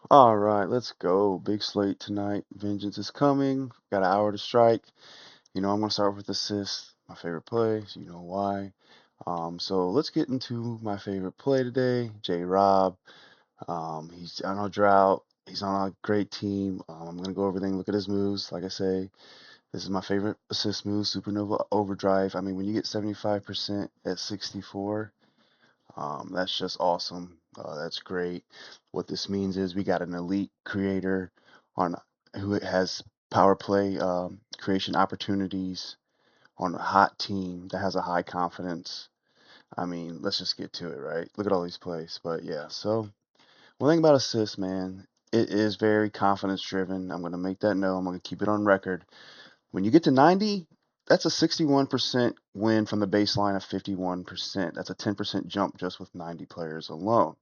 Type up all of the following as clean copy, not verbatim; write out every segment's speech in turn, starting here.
All right, let's go. Big slate tonight. Vengeance is coming. Got an hour to strike. I'm going to start with assists, my favorite play, so you know why. So let's get into my favorite play today, J. Rob. He's on a drought. He's on a great team. I'm going to go over everything, look at his moves. Like I say, this is my favorite assist move, Supernova Overdrive. I mean, when you get 75% at 64, that's just awesome. That's great. What this means is we got an elite creator on who has power play creation opportunities on a hot team that has a high confidence. I mean, let's just get to it, right? Look at all these plays. But yeah, so one thing about assists, man, it is very confidence driven. I'm going to make that known. I'm going to keep it on record. When you get to 90, that's a 61% win from the baseline of 51%. That's a 10% jump just with 90 players alone.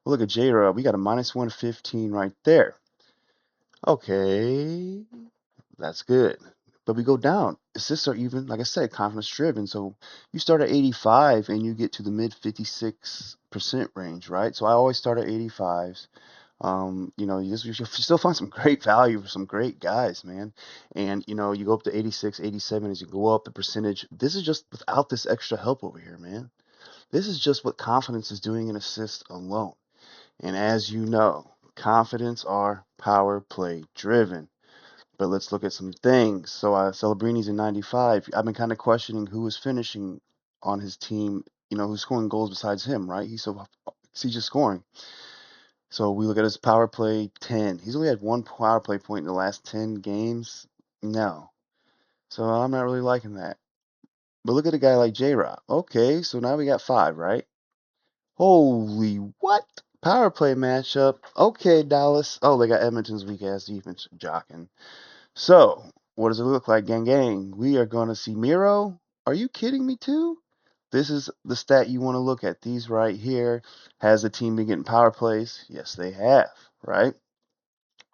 Well, look at J-Rob. We got a minus 115 right there. Okay, that's good. But we go down. Assists are even, like I said, confidence driven. So you start at 85 and you get to the mid 56% range, right? So I always start at 85s. You still find some great value for some great guys, man. And, you go up to 86, 87 as you go up the percentage. This is just without this extra help over here, man. This is just what confidence is doing in assists alone. And as you know, confidence are power play driven. But let's look at some things. So Celebrini's in 95. I've been kind of questioning who was finishing on his team, who's scoring goals besides him, right? He's just scoring. So we look at his power play 10. He's only had one power play point in the last 10 games. No. So I'm not really liking that. But look at a guy like J-Rob. Okay, so now we got five, right? Holy what? Power play matchup. Okay, Dallas. Oh, they got Edmonton's weak ass defense jocking. So, what does it look like, gang gang? We are going to see Miro. Are you kidding me too? This is the stat you want to look at. These right here. Has the team been getting power plays? Yes, they have, right?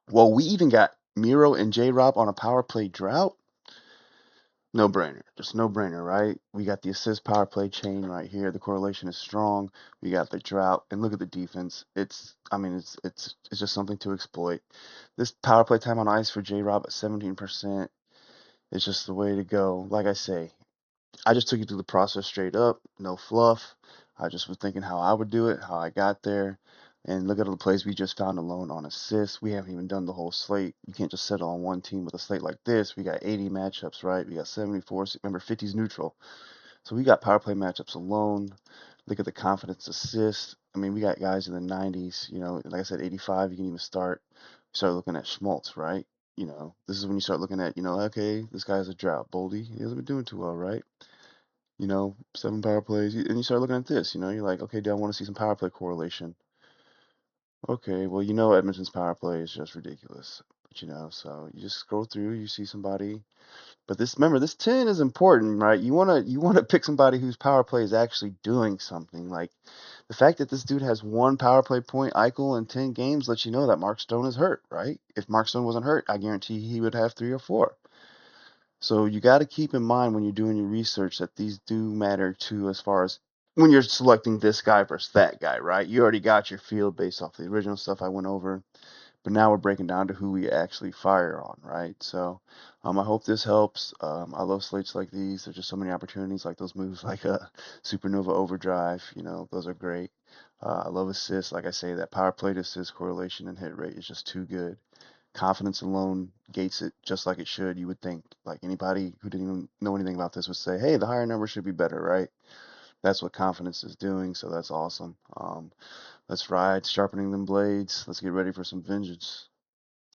Well, we even got Miro and J Rob on a power play drought. No brainer. Just no brainer, right? We got the assist power play chain right here. The correlation is strong. We got the drought. And look at the defense. It's just something to exploit. This power play time on ice for J Rob at 17%. It's just the way to go. Like I say, I just took you through the process straight up, no fluff. I just was thinking how I would do it, how I got there. And look at all the plays we just found alone on assists. We haven't even done the whole slate. You can't just settle on one team with a slate like this. We got 80 matchups, right? We got 74. Remember, 50 is neutral. So we got power play matchups alone. Look at the confidence assist. I mean, we got guys in the 90s. Like I said, 85. You can even start looking at Schmaltz, right? This is when you start looking at, okay, this guy has a drought. Boldy, he hasn't been doing too well, right? 7 power plays, and you start looking at this. You're like, okay, do I want to see some power play correlation? Okay, well, Edmonton's power play is just ridiculous. But so you just scroll through, you see somebody. But remember, this 10 is important, right? You wanna pick somebody whose power play is actually doing something. Like the fact that this dude has one power play point, Eichel, in 10 games lets you know that Mark Stone is hurt, right? If Mark Stone wasn't hurt, I guarantee he would have 3 or 4. So you got to keep in mind when you're doing your research that these do matter too, as far as when you're selecting this guy versus that guy, right? You already got your field based off the original stuff I went over, but now we're breaking down to who we actually fire on, right? So I hope this helps. I love slates like these. There's just so many opportunities, like those moves, like a Supernova Overdrive. Those are great. I love assists. Like I say, that power play to assist correlation and hit rate is just too good. Confidence alone gates it just like it should. You would think, like anybody who didn't even know anything about this would say, hey, the higher number should be better, right? That's what confidence is doing, so that's awesome. Let's ride, sharpening them blades. Let's get ready for some vengeance.